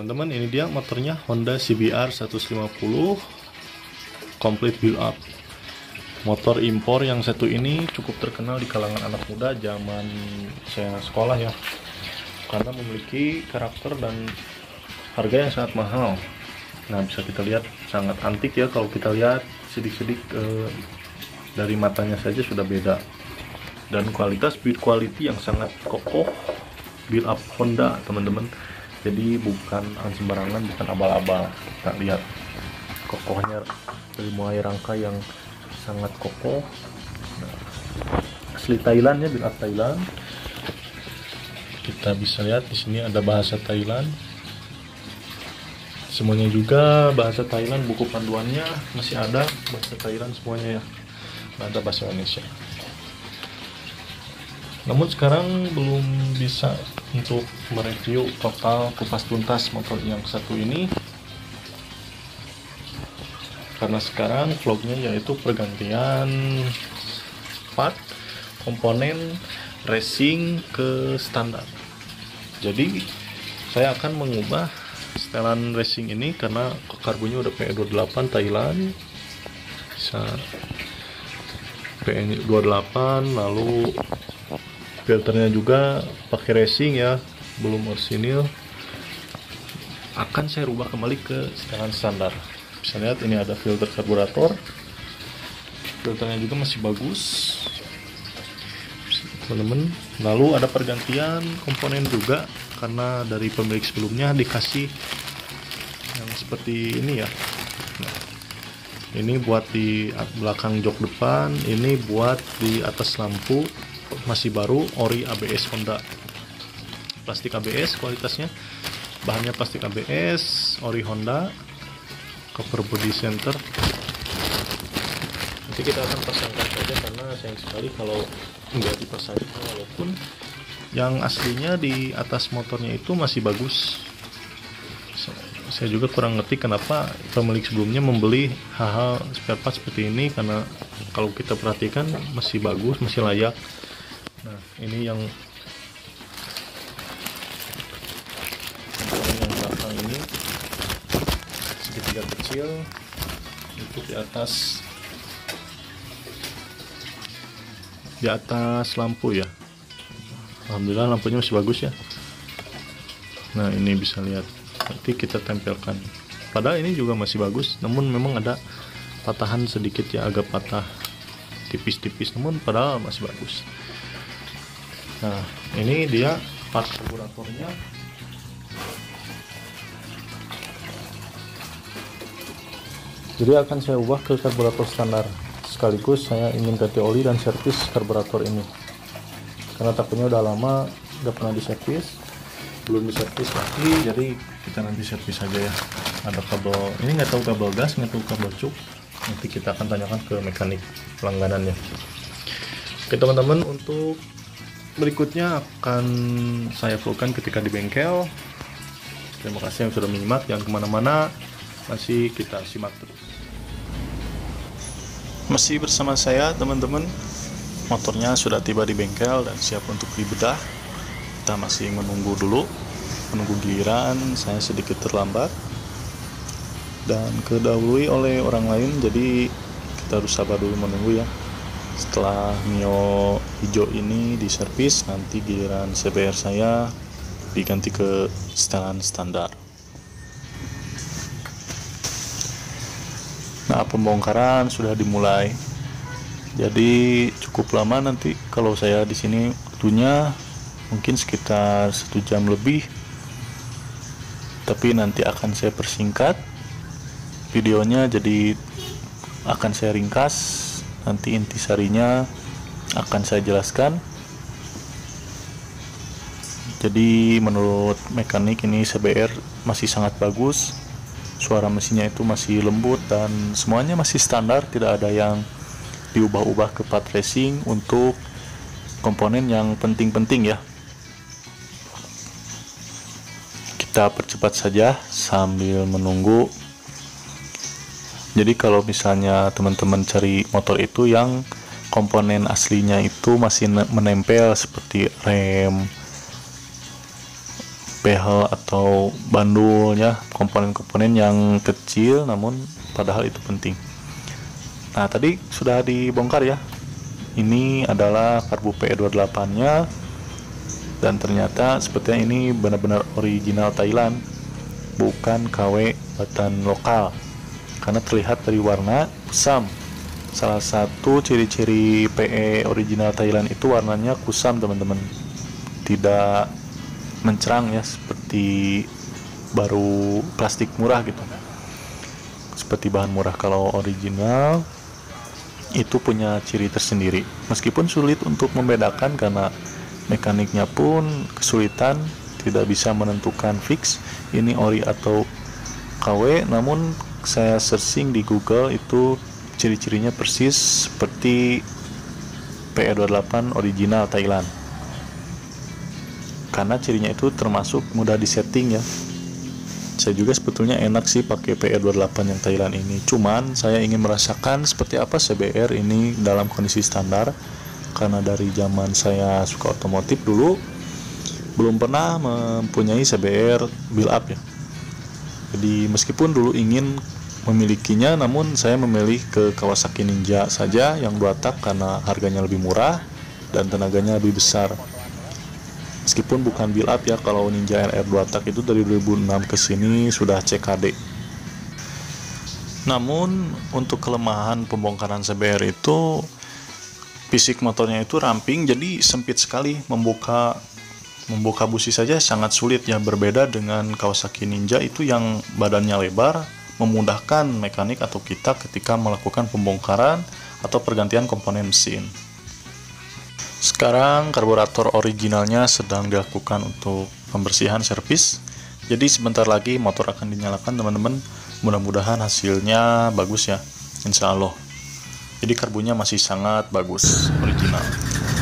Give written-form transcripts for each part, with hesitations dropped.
teman-teman, ini dia motornya Honda CBR 150 complete build up. Motor impor yang satu ini cukup terkenal di kalangan anak muda zaman saya sekolah ya, karena memiliki karakter dan harga yang sangat mahal. Nah, bisa kita lihat sangat antik ya, kalau kita lihat sidik-sidik dari matanya saja sudah beda. Dan kualitas build quality yang sangat kokoh, build up Honda teman-teman. Jadi bukan sembarangan, bukan abal-abal. Kita lihat kokohnya dari mulai rangka yang sangat kokoh. Nah, asli Thailand ya, build up Thailand. Kita bisa lihat di sini ada bahasa Thailand. Semuanya juga bahasa Thailand, buku panduannya masih ada bahasa Thailand semuanya ya. Nggak ada bahasa Indonesia. Namun sekarang belum bisa untuk mereview total kupas tuntas motor yang satu ini, karena sekarang vlognya yaitu pergantian part komponen racing ke standar. Jadi saya akan mengubah setelan racing ini karena karbunya udah PE28 Thailand, bisa PE28, lalu filternya juga pakai racing ya, belum orisinil. Akan saya rubah kembali ke setelan standar. Bisa lihat ini ada filter karburator, filternya juga masih bagus teman-teman. Lalu ada pergantian komponen juga, karena dari pemilik sebelumnya dikasih yang seperti ini ya. Nah, ini buat di belakang jok depan, ini buat di atas lampu, masih baru, ori ABS Honda, plastik ABS kualitasnya, bahannya plastik ABS ori Honda, cover body center. Nanti kita akan pasangkan saja karena sayang sekali kalau nggak dipasangkan, walaupun yang aslinya di atas motornya itu masih bagus. Saya juga kurang ngerti kenapa pemilik sebelumnya membeli hal-hal spare part seperti ini, karena kalau kita perhatikan masih bagus, masih layak. Nah, ini yang belakang ini segitiga kecil untuk di atas lampu ya. Alhamdulillah lampunya masih bagus ya. Nah, ini bisa lihat, nanti kita tempelkan. Padahal ini juga masih bagus, namun memang ada patahan sedikit ya, agak patah tipis-tipis, namun padahal masih bagus. Nah, ini dia part karburatornya. Jadi akan saya ubah ke karburator standar, sekaligus saya ingin ganti oli dan servis karburator ini, karena takutnya udah lama nggak pernah diservis, belum diservis lagi. Jadi kita nanti servis saja ya. Ada kabel, ini nggak tahu kabel gas, nggak tahu kabel cuk, nanti kita akan tanyakan ke mekanik pelangganannya. Oke teman-teman, untuk berikutnya akan saya vlogkan ketika di bengkel. Terima kasih yang sudah menyimak, jangan kemana-mana, masih kita simak terus. Masih bersama saya teman-teman, motornya sudah tiba di bengkel dan siap untuk dibedah. Kita masih menunggu giliran. Saya sedikit terlambat dan kedahului oleh orang lain, jadi kita harus sabar dulu menunggu ya. Setelah Mio hijau ini diservis, nanti giliran CBR saya diganti ke setelan standar. Nah, pembongkaran sudah dimulai. Jadi cukup lama nanti kalau saya di sini, waktunya mungkin sekitar 1 jam lebih. Tapi nanti akan saya persingkat videonya, jadi akan saya ringkas. Nanti intisarinya akan saya jelaskan. Jadi menurut mekanik ini CBR masih sangat bagus. Suara mesinnya itu masih lembut dan semuanya masih standar, tidak ada yang diubah-ubah ke part racing untuk komponen yang penting-penting ya. Kita percepat saja sambil menunggu. Jadi kalau misalnya teman-teman cari motor itu yang komponen aslinya itu masih menempel seperti rem, behel atau bandulnya, komponen-komponen yang kecil namun padahal itu penting. Nah, tadi sudah dibongkar ya. Ini adalah karbu PE28 nya, dan ternyata sepertinya ini benar-benar original Thailand, bukan KW buatan lokal, karena terlihat dari warna kusam. Salah satu ciri-ciri PE original Thailand itu warnanya kusam, teman-teman, tidak mencerang ya, seperti baru plastik murah gitu, seperti bahan murah. Kalau original itu punya ciri tersendiri, meskipun sulit untuk membedakan karena mekaniknya pun kesulitan, tidak bisa menentukan fix ini ori atau KW. Namun saya searching di Google itu ciri-cirinya persis seperti PE28 original Thailand, karena cirinya itu termasuk mudah disetting ya. Saya juga sebetulnya enak sih pakai PE28 yang Thailand ini, cuman saya ingin merasakan seperti apa CBR ini dalam kondisi standar, karena dari zaman saya suka otomotif dulu belum pernah mempunyai CBR build up ya. Jadi meskipun dulu ingin memilikinya, namun saya memilih ke Kawasaki Ninja saja yang 2 tak karena harganya lebih murah dan tenaganya lebih besar. Meskipun bukan build up ya, kalau Ninja RR 2 tak itu dari 2006 ke sini sudah CKD. Namun untuk kelemahan pembongkaran CBR itu, fisik motornya itu ramping, jadi sempit sekali. Membuka busi saja sangat sulit ya, berbeda dengan Kawasaki Ninja itu yang badannya lebar, memudahkan mekanik atau kita ketika melakukan pembongkaran atau pergantian komponen mesin. Sekarang karburator originalnya sedang dilakukan untuk pembersihan servis, jadi sebentar lagi motor akan dinyalakan, teman-teman. Mudah-mudahan hasilnya bagus ya, insya Allah. Jadi karbunya masih sangat bagus, original.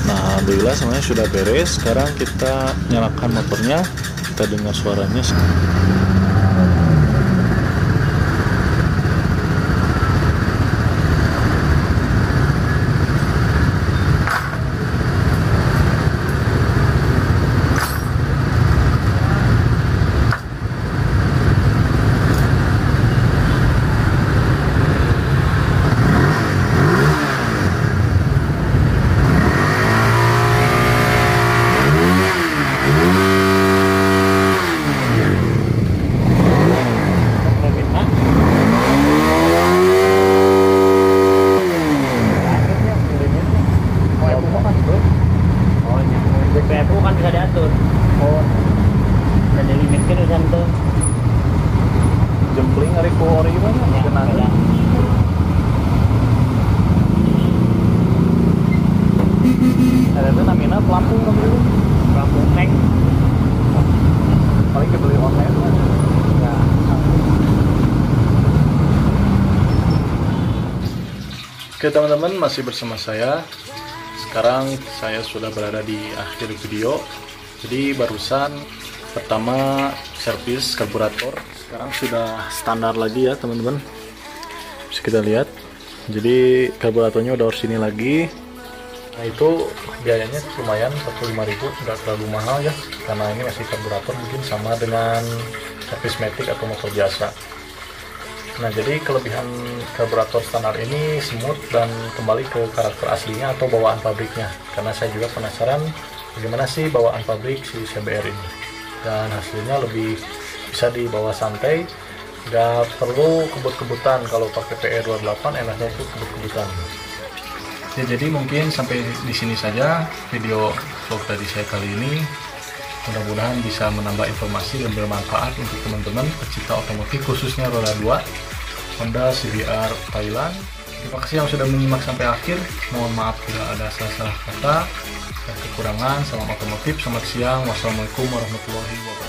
Nah, alhamdulillah semuanya sudah beres. Sekarang kita nyalakan motornya, kita dengar suaranya. Jempling hari ku ori mana kenang. Ada tuh namanya pelampung dulu. Pelampung tank. Paling dibeli online tuh. Ya. Oke teman-teman, masih bersama saya. Sekarang saya sudah berada di akhir video. Jadi barusan pertama servis karburator, sekarang sudah standar lagi ya teman-teman, bisa kita lihat. Jadi karburatornya udah orsini lagi. Nah itu biayanya lumayan, 45.000, nggak terlalu mahal ya, karena ini masih karburator, mungkin sama dengan servis matic atau motor biasa. Nah jadi kelebihan karburator standar ini smooth dan kembali ke karakter aslinya atau bawaan pabriknya, karena saya juga penasaran bagaimana sih bawaan pabrik si CBR ini, dan hasilnya lebih bisa dibawa santai, nggak perlu kebut-kebutan. Kalau pakai PE28 enaknya itu kebut-kebutan ya. Jadi mungkin sampai di sini saja video vlog dari saya kali ini. Mudah-mudahan bisa menambah informasi dan bermanfaat untuk teman-teman pecinta otomotif, khususnya roda 2 Honda CBR Thailand. Terima kasih yang sudah menyimak sampai akhir. Mohon maaf bila ada salah-salah kata dan kekurangan. Salam otomotif, selamat siang, wassalamualaikum warahmatullahi wabarakatuh.